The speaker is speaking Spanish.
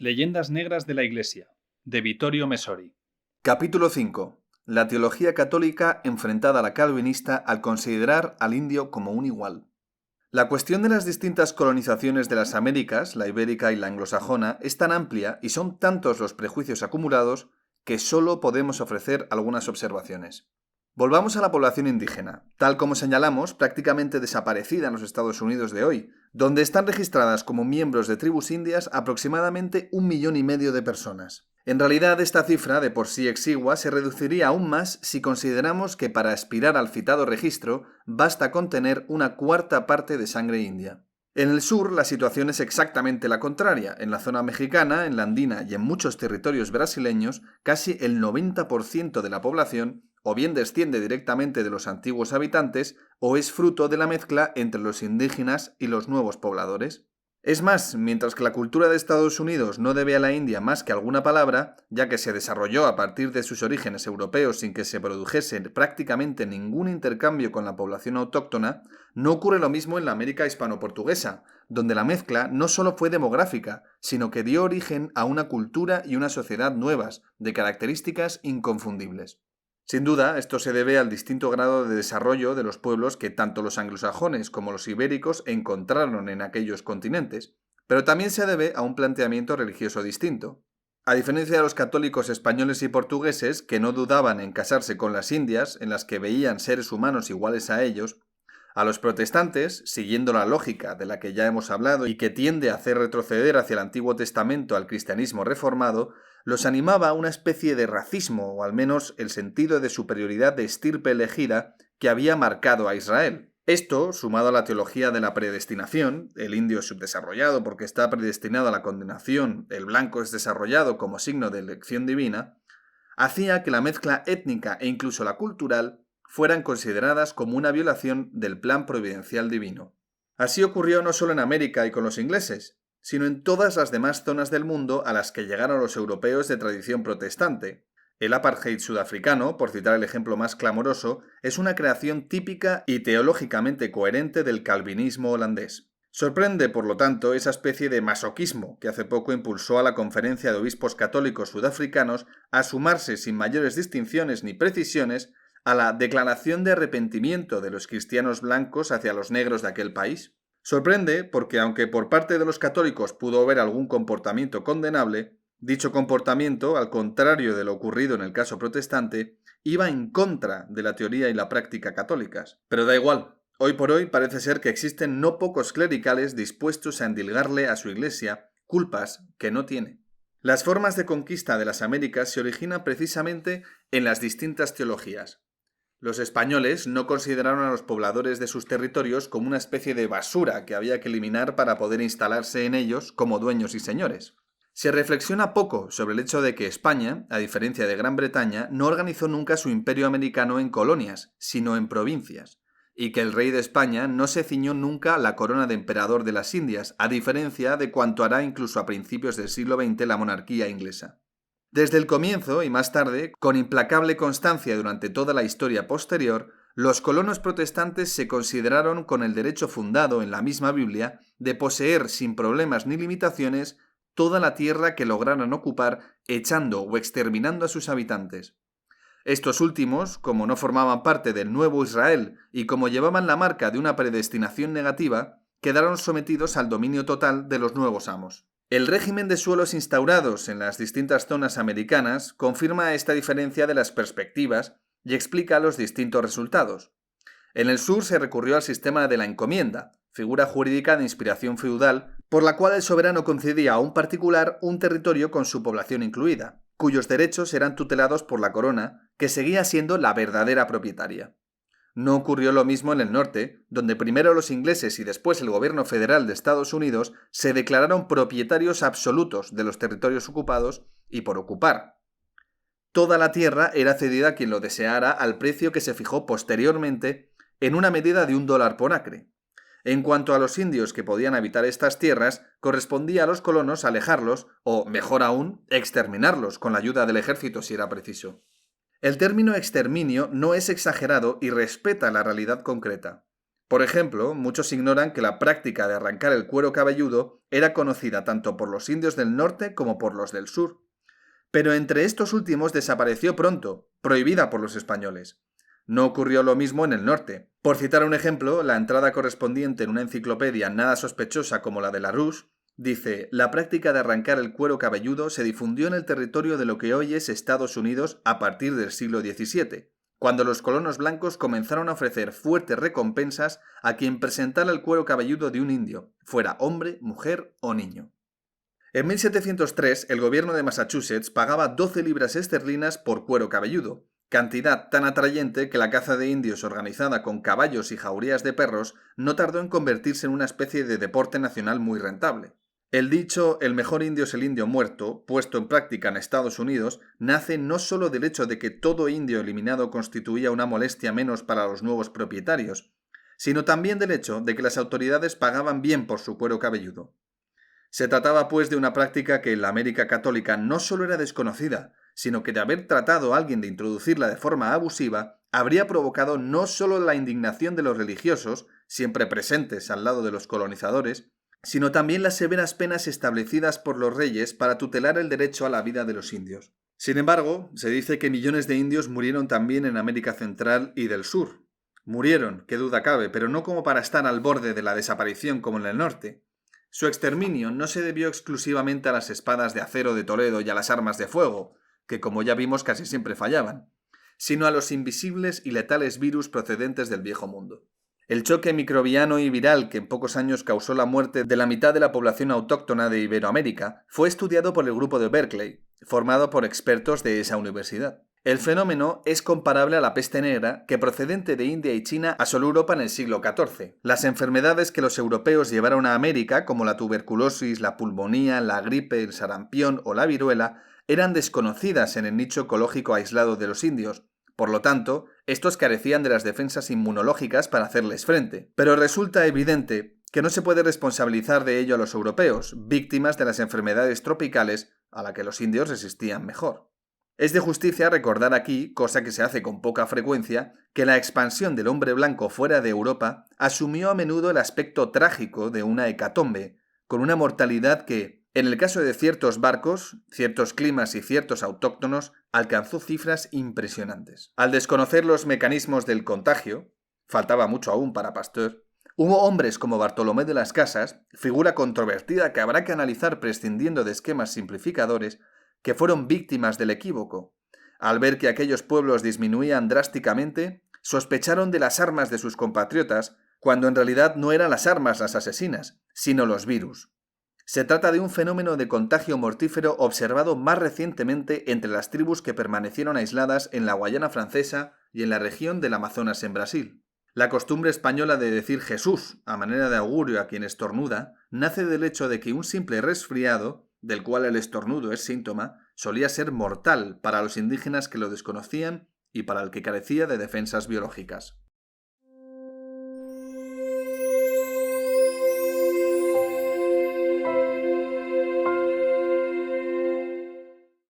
Leyendas negras de la Iglesia, de Vittorio Messori. Capítulo 5. La teología católica enfrentada a la calvinista al considerar al indio como un igual. La cuestión de las distintas colonizaciones de las Américas, la ibérica y la anglosajona, es tan amplia y son tantos los prejuicios acumulados que solo podemos ofrecer algunas observaciones. Volvamos a la población indígena, tal como señalamos, prácticamente desaparecida en los Estados Unidos de hoy, donde están registradas como miembros de tribus indias aproximadamente 1,5 millones de personas. En realidad, esta cifra, de por sí exigua, se reduciría aún más si consideramos que para aspirar al citado registro basta con tener 1/4 parte de sangre india. En el sur, la situación es exactamente la contraria. En la zona mexicana, en la andina y en muchos territorios brasileños, casi el 90% de la población o bien desciende directamente de los antiguos habitantes o es fruto de la mezcla entre los indígenas y los nuevos pobladores. Es más, mientras que la cultura de Estados Unidos no debe a la India más que alguna palabra, ya que se desarrolló a partir de sus orígenes europeos sin que se produjese prácticamente ningún intercambio con la población autóctona, no ocurre lo mismo en la América hispano-portuguesa, donde la mezcla no solo fue demográfica, sino que dio origen a una cultura y una sociedad nuevas, de características inconfundibles. Sin duda, esto se debe al distinto grado de desarrollo de los pueblos que tanto los anglosajones como los ibéricos encontraron en aquellos continentes, pero también se debe a un planteamiento religioso distinto. A diferencia de los católicos españoles y portugueses, que no dudaban en casarse con las indias, en las que veían seres humanos iguales a ellos, a los protestantes, siguiendo la lógica de la que ya hemos hablado y que tiende a hacer retroceder hacia el Antiguo Testamento al cristianismo reformado, los animaba una especie de racismo, o al menos el sentido de superioridad de estirpe elegida que había marcado a Israel. Esto, sumado a la teología de la predestinación, el indio es subdesarrollado porque está predestinado a la condenación, el blanco es desarrollado como signo de elección divina, hacía que la mezcla étnica e incluso la cultural fueran consideradas como una violación del plan providencial divino. Así ocurrió no solo en América y con los ingleses, sino en todas las demás zonas del mundo a las que llegaron los europeos de tradición protestante. El apartheid sudafricano, por citar el ejemplo más clamoroso, es una creación típica y teológicamente coherente del calvinismo holandés. Sorprende, por lo tanto, esa especie de masoquismo que hace poco impulsó a la Conferencia de Obispos Católicos Sudafricanos a sumarse sin mayores distinciones ni precisiones a la declaración de arrepentimiento de los cristianos blancos hacia los negros de aquel país. Sorprende porque, aunque por parte de los católicos pudo haber algún comportamiento condenable, dicho comportamiento, al contrario de lo ocurrido en el caso protestante, iba en contra de la teoría y la práctica católicas. Pero da igual. Hoy por hoy parece ser que existen no pocos clericales dispuestos a endilgarle a su iglesia culpas que no tiene. Las formas de conquista de las Américas se originan precisamente en las distintas teologías. Los españoles no consideraron a los pobladores de sus territorios como una especie de basura que había que eliminar para poder instalarse en ellos como dueños y señores. Se reflexiona poco sobre el hecho de que España, a diferencia de Gran Bretaña, no organizó nunca su imperio americano en colonias, sino en provincias, y que el rey de España no se ciñó nunca la corona de emperador de las Indias, a diferencia de cuanto hará incluso a principios del siglo XX la monarquía inglesa. Desde el comienzo y más tarde, con implacable constancia durante toda la historia posterior, los colonos protestantes se consideraron con el derecho fundado en la misma Biblia de poseer sin problemas ni limitaciones toda la tierra que lograran ocupar, echando o exterminando a sus habitantes. Estos últimos, como no formaban parte del nuevo Israel y como llevaban la marca de una predestinación negativa, quedaron sometidos al dominio total de los nuevos amos. El régimen de suelos instaurados en las distintas zonas americanas confirma esta diferencia de las perspectivas y explica los distintos resultados. En el sur se recurrió al sistema de la encomienda, figura jurídica de inspiración feudal, por la cual el soberano concedía a un particular un territorio con su población incluida, cuyos derechos eran tutelados por la corona, que seguía siendo la verdadera propietaria. No ocurrió lo mismo en el norte, donde primero los ingleses y después el gobierno federal de Estados Unidos se declararon propietarios absolutos de los territorios ocupados y por ocupar. Toda la tierra era cedida a quien lo deseara al precio que se fijó posteriormente en una medida de $1 por acre. En cuanto a los indios que podían habitar estas tierras, correspondía a los colonos alejarlos o, mejor aún, exterminarlos con la ayuda del ejército si era preciso. El término exterminio no es exagerado y respeta la realidad concreta. Por ejemplo, muchos ignoran que la práctica de arrancar el cuero cabelludo era conocida tanto por los indios del norte como por los del sur. Pero entre estos últimos desapareció pronto, prohibida por los españoles. No ocurrió lo mismo en el norte. Por citar un ejemplo, la entrada correspondiente en una enciclopedia nada sospechosa como la de Larousse dice: la práctica de arrancar el cuero cabelludo se difundió en el territorio de lo que hoy es Estados Unidos a partir del siglo XVII, cuando los colonos blancos comenzaron a ofrecer fuertes recompensas a quien presentara el cuero cabelludo de un indio, fuera hombre, mujer o niño. En 1703, el gobierno de Massachusetts pagaba 12 libras esterlinas por cuero cabelludo, cantidad tan atrayente que la caza de indios organizada con caballos y jaurías de perros no tardó en convertirse en una especie de deporte nacional muy rentable. El dicho «el mejor indio es el indio muerto», puesto en práctica en Estados Unidos, nace no solo del hecho de que todo indio eliminado constituía una molestia menos para los nuevos propietarios, sino también del hecho de que las autoridades pagaban bien por su cuero cabelludo. Se trataba, pues, de una práctica que en la América católica no solo era desconocida, sino que de haber tratado a alguien de introducirla de forma abusiva, habría provocado no solo la indignación de los religiosos, siempre presentes al lado de los colonizadores, sino también las severas penas establecidas por los reyes para tutelar el derecho a la vida de los indios. Sin embargo, se dice que millones de indios murieron también en América Central y del Sur. Murieron, qué duda cabe, pero no como para estar al borde de la desaparición como en el norte. Su exterminio no se debió exclusivamente a las espadas de acero de Toledo y a las armas de fuego, que como ya vimos casi siempre fallaban, sino a los invisibles y letales virus procedentes del Viejo Mundo. El choque microbiano y viral que en pocos años causó la muerte de la mitad de la población autóctona de Iberoamérica fue estudiado por el grupo de Berkeley, formado por expertos de esa universidad. El fenómeno es comparable a la peste negra que procedente de India y China asoló Europa en el siglo XIV. Las enfermedades que los europeos llevaron a América, como la tuberculosis, la pulmonía, la gripe, el sarampión o la viruela, eran desconocidas en el nicho ecológico aislado de los indios. Por lo tanto, estos carecían de las defensas inmunológicas para hacerles frente. Pero resulta evidente que no se puede responsabilizar de ello a los europeos, víctimas de las enfermedades tropicales a las que los indios resistían mejor. Es de justicia recordar aquí, cosa que se hace con poca frecuencia, que la expansión del hombre blanco fuera de Europa asumió a menudo el aspecto trágico de una hecatombe, con una mortalidad que, en el caso de ciertos barcos, ciertos climas y ciertos autóctonos, alcanzó cifras impresionantes. Al desconocer los mecanismos del contagio, faltaba mucho aún para Pasteur, hubo hombres como Bartolomé de las Casas, figura controvertida que habrá que analizar prescindiendo de esquemas simplificadores, que fueron víctimas del equívoco. Al ver que aquellos pueblos disminuían drásticamente, sospecharon de las armas de sus compatriotas, cuando en realidad no eran las armas las asesinas, sino los virus. Se trata de un fenómeno de contagio mortífero observado más recientemente entre las tribus que permanecieron aisladas en la Guayana Francesa y en la región del Amazonas en Brasil. La costumbre española de decir Jesús a manera de augurio a quien estornuda nace del hecho de que un simple resfriado, del cual el estornudo es síntoma, solía ser mortal para los indígenas que lo desconocían y para el que carecía de defensas biológicas.